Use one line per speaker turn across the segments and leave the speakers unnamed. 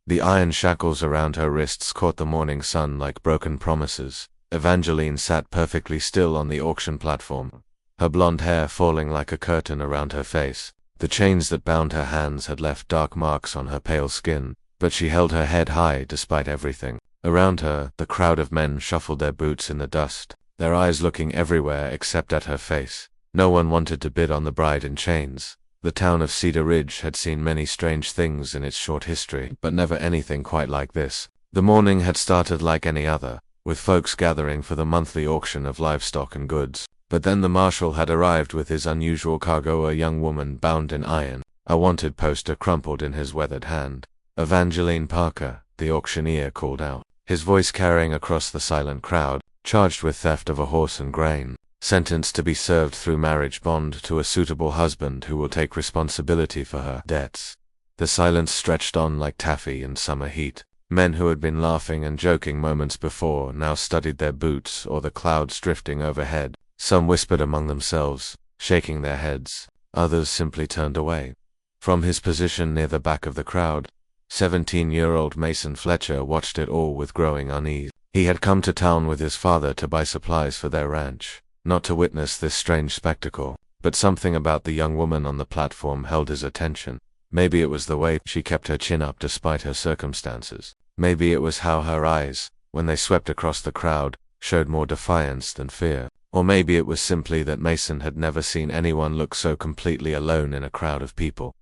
The iron shackles around her wrists caught the morning sun like broken promises. Evangeline sat perfectly still on the auction platform, her blonde hair falling like a curtain around her face. The chains that bound her hands had left dark marks on her pale skin, but she held her head high despite everything. Around her, the crowd of men shuffled their boots in the dust, their eyes looking everywhere except at her face. No one wanted to bid on the bride in chains. The town of Cedar Ridge had seen many strange things in its short history, but never anything quite like this. The morning had started like any other, with folks gathering for the monthly auction of livestock and goods. But then the marshal had arrived with his unusual cargo, a young woman bound in iron, a wanted poster crumpled in his weathered hand. "Evangeline Parker," the auctioneer called out, his voice carrying across the silent crowd, "charged with theft of a horse and grain. Sentenced to be served through marriage bond to a suitable husband who will take responsibility for her debts." The silence stretched on like taffy in summer heat. Men who had been laughing and joking moments before now studied their boots or the clouds drifting overhead. Some whispered among themselves, shaking their heads. Others simply turned away. From his position near the back of the crowd, 17-year-old Mason Fletcher watched it all with growing unease. He had come to town with his father to buy supplies for their ranch, not to witness this strange spectacle, but something about the young woman on the platform held his attention. Maybe it was the way she kept her chin up despite her circumstances. Maybe it was how her eyes, when they swept across the crowd, showed more defiance than fear. Or maybe it was simply that Mason had never seen anyone look so completely alone in a crowd of people.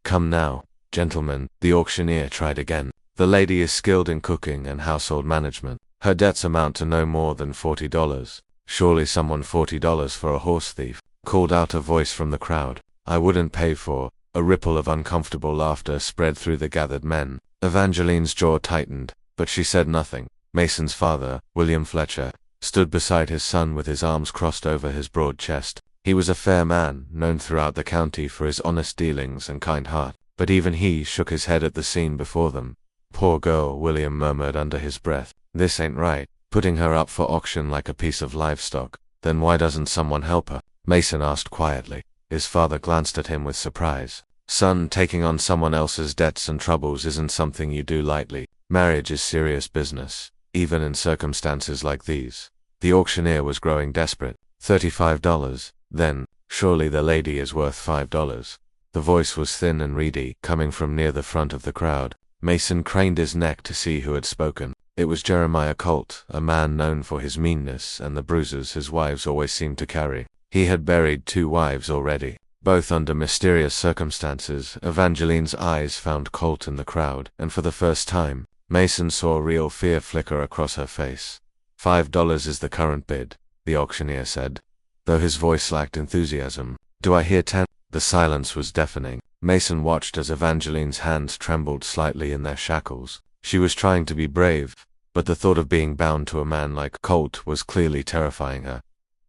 "Come now, gentlemen," the auctioneer tried again. "The lady is skilled in cooking and household management. Her debts amount to no more than $40. Surely someone $40 for a horse thief," called out a voice from the crowd. "I wouldn't pay for." A ripple of uncomfortable laughter spread through the gathered men. Evangeline's jaw tightened, but she said nothing. Mason's father, William Fletcher, stood beside his son with his arms crossed over his broad chest. He was a fair man, known throughout the county for his honest dealings and kind heart, but even he shook his head at the scene before them. "Poor girl," William murmured under his breath. "This ain't right, putting her up for auction like a piece of livestock. Then why doesn't someone help her?" Mason asked quietly. His father glanced at him with surprise. "Son, taking on someone else's debts and troubles isn't something you do lightly. Marriage is serious business, even in circumstances like these." The auctioneer was growing desperate. $35. Then, surely the lady is worth $5. The voice was thin and reedy, coming from near the front of the crowd. Mason craned his neck to see who had spoken. It was Jeremiah Colt, a man known for his meanness and the bruises his wives always seemed to carry. He had buried 2 wives already, both under mysterious circumstances. Evangeline's eyes found Colt in the crowd, and for the first time, Mason saw real fear flicker across her face. $5 is the current bid," the auctioneer said, though his voice lacked enthusiasm. "Do I hear 10? The silence was deafening. Mason watched as Evangeline's hands trembled slightly in their shackles. She was trying to be brave, but the thought of being bound to a man like Colt was clearly terrifying her.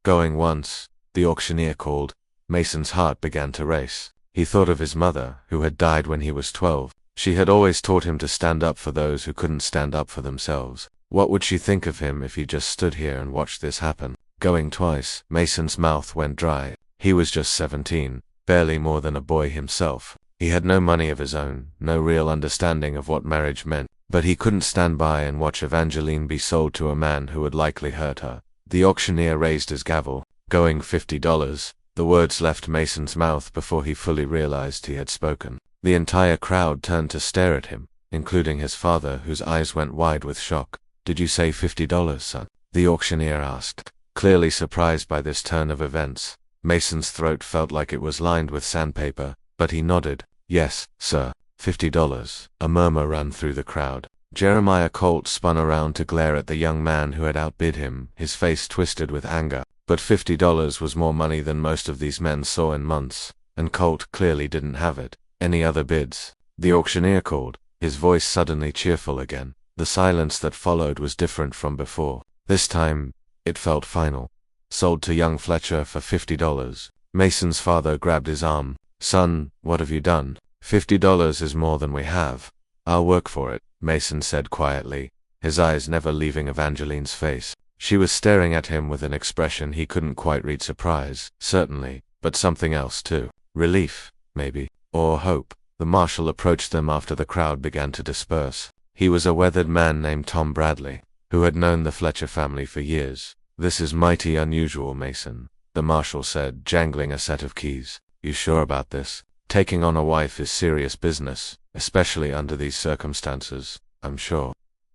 "Going once," the auctioneer called. Mason's heart began to race. He thought of his mother, who had died when he was 12. She had always taught him to stand up for those who couldn't stand up for themselves. What would she think of him if he just stood here and watched this happen? Going twice, Mason's mouth went dry. He was just 17, barely more than a boy himself. He had no money of his own, no real understanding of what marriage meant, but he couldn't stand by and watch Evangeline be sold to a man who would likely hurt her. The auctioneer raised his gavel. "Going $50. The words left Mason's mouth before he fully realized he had spoken. The entire crowd turned to stare at him, including his father, whose eyes went wide with shock. "Did you say $50, son?" the auctioneer asked, clearly surprised by this turn of events. Mason's throat felt like it was lined with sandpaper, but he nodded. "Yes, sir, $50. A murmur ran through the crowd. Jeremiah Colt spun around to glare at the young man who had outbid him, his face twisted with anger. But $50 was more money than most of these men saw in months, and Colt clearly didn't have it. "Any other bids?" the auctioneer called, his voice suddenly cheerful again. The silence that followed was different from before. This time, it felt final. "Sold to young Fletcher for $50. Mason's father grabbed his arm. "Son, what have you done? $50 is more than we have." "I'll work for it," Mason said quietly, his eyes never leaving Evangeline's face. She was staring at him with an expression he couldn't quite read. Surprise, certainly, but something else too. Relief, maybe, or hope. The marshal approached them after the crowd began to disperse. He was a weathered man named Tom Bradley, who had known the Fletcher family for years. "This is mighty unusual, Mason," the marshal said, jangling a set of keys. "You sure about this? Taking on a wife is serious business, especially under these circumstances." "I'm sure,"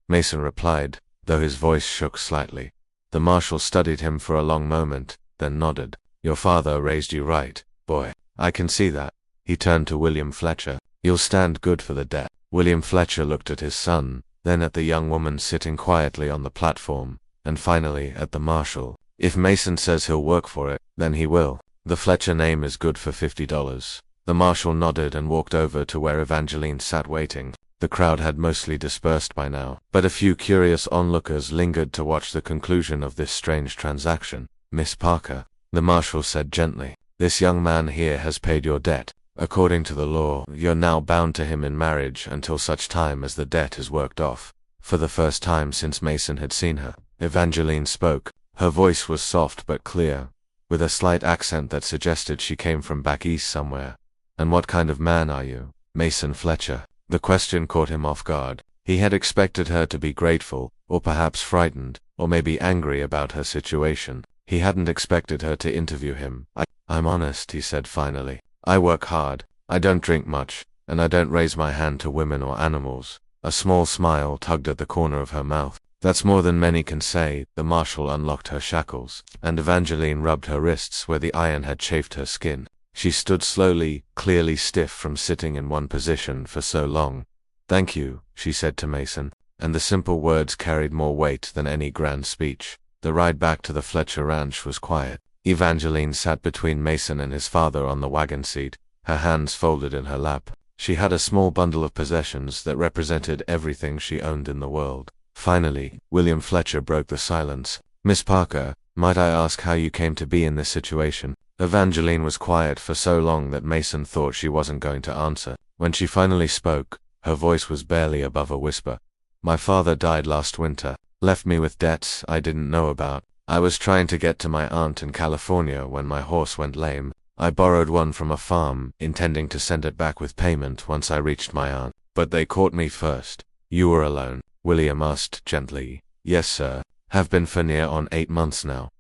Mason replied, though his voice shook slightly. The marshal studied him for a long moment, then nodded. "Your father raised you right, boy. I can see that." He turned to William Fletcher. "You'll stand good for the debt." William Fletcher looked at his son, then at the young woman sitting quietly on the platform, and finally at the marshal. "If Mason says he'll work for it, then he will. The Fletcher name is good for $50. The marshal nodded and walked over to where Evangeline sat waiting. The crowd had mostly dispersed by now, but a few curious onlookers lingered to watch the conclusion of this strange transaction. "Miss Parker," the marshal said gently, "this young man here has paid your debt. According to the law, you're now bound to him in marriage until such time as the debt is worked off." For the first time since Mason had seen her, Evangeline spoke. Her voice was soft but clear, with a slight accent that suggested she came from back east somewhere. "And what kind of man are you, Mason Fletcher?" The question caught him off guard. He had expected her to be grateful, or perhaps frightened, or maybe angry about her situation. He hadn't expected her to interview him. I'm honest," he said finally. "I work hard, I don't drink much, and I don't raise my hand to women or animals." A small smile tugged at the corner of her mouth. "That's more than many can say." The marshal unlocked her shackles, and Evangeline rubbed her wrists where the iron had chafed her skin. She stood slowly, clearly stiff from sitting in one position for so long. "Thank you," she said to Mason, and the simple words carried more weight than any grand speech. The ride back to the Fletcher ranch was quiet. Evangeline sat between Mason and his father on the wagon seat, her hands folded in her lap. She had a small bundle of possessions that represented everything she owned in the world. Finally, William Fletcher broke the silence. "Miss Parker, might I ask how you came to be in this situation?" Evangeline was quiet for so long that Mason thought she wasn't going to answer. When she finally spoke, her voice was barely above a whisper. "My father died last winter, left me with debts I didn't know about. I was trying to get to my aunt in California when my horse went lame. I borrowed one from a farm, intending to send it back with payment once I reached my aunt, but they caught me first." "You were alone?" William asked gently. "Yes, sir. Have been for near on 8 months now."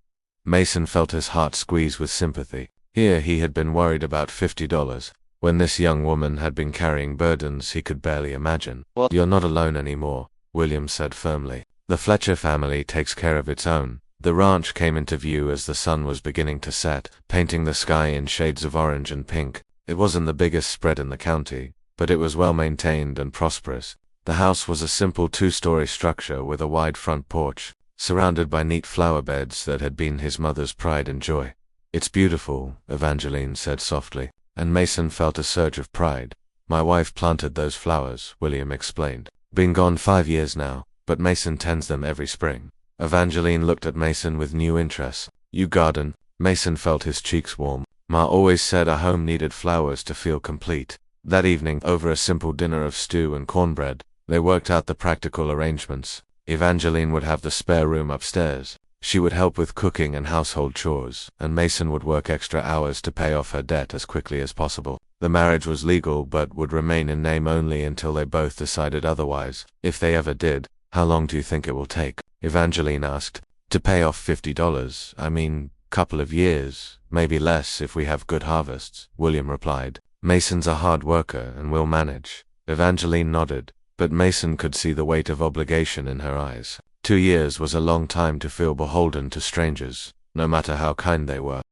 Mason felt his heart squeeze with sympathy. Here he had been worried about $50. When this young woman had been carrying burdens he could barely imagine. "Well, you're not alone anymore," William said firmly. "The Fletcher family takes care of its own." The ranch came into view as the sun was beginning to set, painting the sky in shades of orange and pink. It wasn't the biggest spread in the county, but it was well maintained and prosperous. The house was a simple 2-story structure with a wide front porch, surrounded by neat flower beds that had been his mother's pride and joy. "It's beautiful," Evangeline said softly, and Mason felt a surge of pride. "My wife planted those flowers," William explained. "Been gone 5 years now, but Mason tends them every spring." Evangeline looked at Mason with new interest. "You garden?" Mason felt his cheeks warm. "Ma always said a home needed flowers to feel complete." That evening, over a simple dinner of stew and cornbread, they worked out the practical arrangements. Evangeline would have the spare room upstairs. She would help with cooking and household chores, and Mason would work extra hours to pay off her debt as quickly as possible. The marriage was legal but would remain in name only until they both decided otherwise. If they ever did. "How long do you think it will take?" Evangeline asked. "To pay off $50, I mean, couple of years, maybe less if we have good harvests," William replied. "Mason's a hard worker and will manage." Evangeline nodded, but Mason could see the weight of obligation in her eyes. 2 years was a long time to feel beholden to strangers, no matter how kind they were.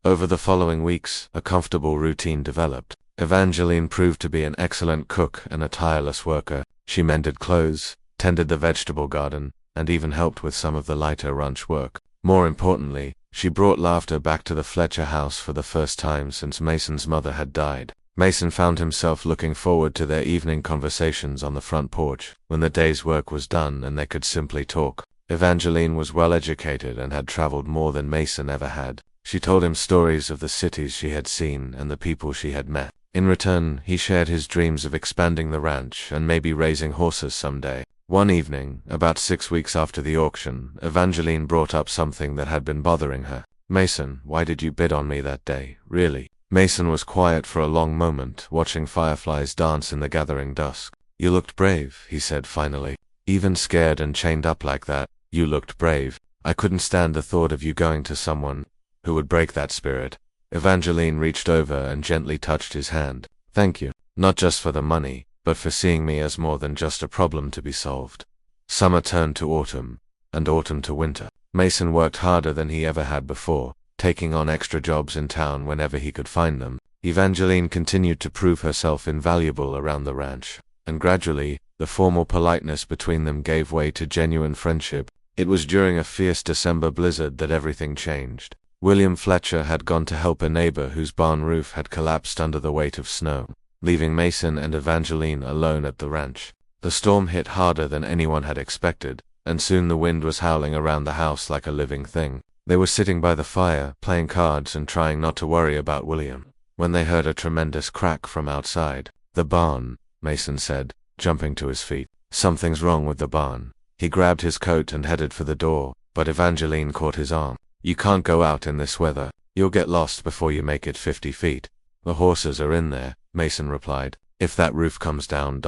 Over the following weeks, a comfortable routine developed. Evangeline proved to be an excellent cook and a tireless worker. She mended clothes, tended the vegetable garden, and even helped with some of the lighter ranch work. More importantly, she brought laughter back to the Fletcher house for the first time since Mason's mother had died. Mason found himself looking forward to their evening conversations on the front porch, when the day's work was done and they could simply talk. Evangeline was well educated and had traveled more than Mason ever had. She told him stories of the cities she had seen and the people she had met. In return, he shared his dreams of expanding the ranch and maybe raising horses someday. One evening, about 6 weeks after the auction, Evangeline brought up something that had been bothering her. "Mason, why did you bid on me that day? Really? Mason was quiet for a long moment, watching fireflies dance in the gathering dusk. "You looked brave," he said finally. "Even scared and chained up like that, you looked brave. I couldn't stand the thought of you going to someone who would break that spirit." Evangeline reached over and gently touched his hand. "Thank you, not just for the money, but for seeing me as more than just a problem to be solved." Summer turned to autumn, and autumn to winter. Mason worked harder than he ever had before, taking on extra jobs in town whenever he could find them. Evangeline continued to prove herself invaluable around the ranch, and gradually, the formal politeness between them gave way to genuine friendship. It was during a fierce December blizzard that everything changed. William Fletcher had gone to help a neighbor whose barn roof had collapsed under the weight of snow, leaving Mason and Evangeline alone at the ranch. The storm hit harder than anyone had expected, and soon the wind was howling around the house like a living thing. They were sitting by the fire, playing cards and trying not to worry about William, when they heard a tremendous crack from outside. "The barn," Mason said, jumping to his feet. "Something's wrong with the barn." He grabbed his coat and headed for the door, but Evangeline caught his arm. "You can't go out in this weather. You'll get lost before you make it 50 feet. "The horses are in there," Mason replied. "If that roof comes down,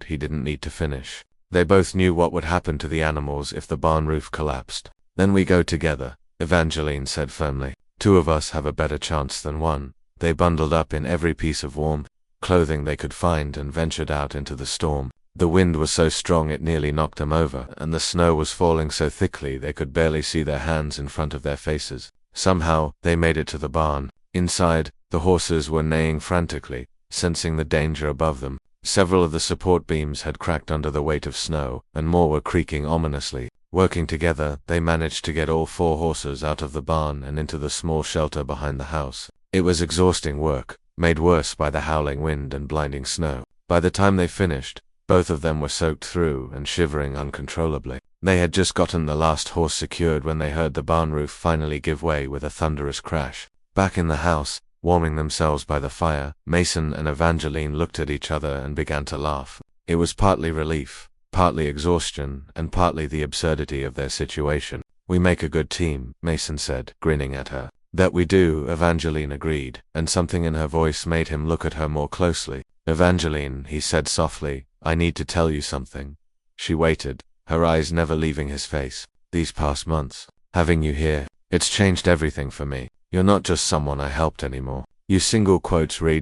he didn't need to finish. They both knew what would happen to the animals if the barn roof collapsed. "Then we go together," Evangeline said firmly. "Two of us have a better chance than one." They bundled up in every piece of warm clothing they could find and ventured out into the storm. The wind was so strong it nearly knocked them over, and the snow was falling so thickly they could barely see their hands in front of their faces. Somehow, they made it to the barn. Inside, the horses were neighing frantically, sensing the danger above them. Several of the support beams had cracked under the weight of snow, and more were creaking ominously. Working together, they managed to get all 4 horses out of the barn and into the small shelter behind the house. It was exhausting work, made worse by the howling wind and blinding snow. By the time they finished, both of them were soaked through and shivering uncontrollably. They had just gotten the last horse secured when they heard the barn roof finally give way with a thunderous crash. Back in the house, warming themselves by the fire, Mason and Evangeline looked at each other and began to laugh. It was partly relief, partly exhaustion, and partly the absurdity of their situation. "We make a good team," Mason said, grinning at her. "That we do," Evangeline agreed, and something in her voice made him look at her more closely. "Evangeline," he said softly, "I need to tell you something." She waited, her eyes never leaving his face. "These past months, having you here, it's changed everything for me. You're not just someone I helped anymore. You single quotes re.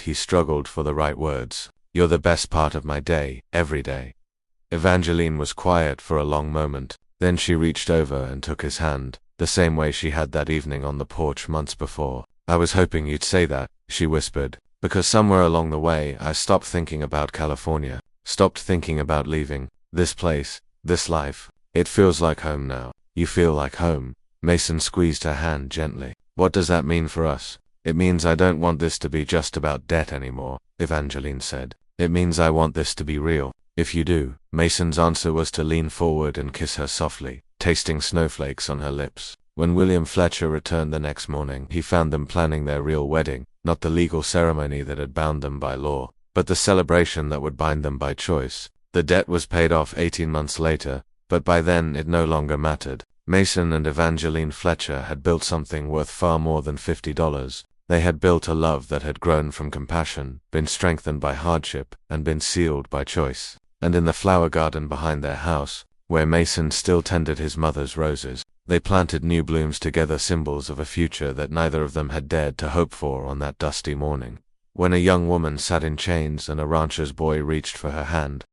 He struggled for the right words. "You're the best part of my day, every day." Evangeline was quiet for a long moment. Then she reached over and took his hand, the same way she had that evening on the porch months before. "I was hoping you'd say that," she whispered, "because somewhere along the way I stopped thinking about California, stopped thinking about leaving this place, this life. It feels like home now." "You feel like home?" Mason squeezed her hand gently. "What does that mean for us?" "It means I don't want this to be just about debt anymore," Evangeline said. "It means I want this to be real." "If you do." Mason's answer was to lean forward and kiss her softly, tasting snowflakes on her lips. When William Fletcher returned the next morning, he found them planning their real wedding, not the legal ceremony that had bound them by law, but the celebration that would bind them by choice. The debt was paid off 18 months later, but by then it no longer mattered. Mason and Evangeline Fletcher had built something worth far more than $50. They had built a love that had grown from compassion, been strengthened by hardship, and been sealed by choice. And in the flower garden behind their house, where Mason still tended his mother's roses, they planted new blooms together, symbols of a future that neither of them had dared to hope for on that dusty morning. When a young woman sat in chains and a rancher's boy reached for her hand,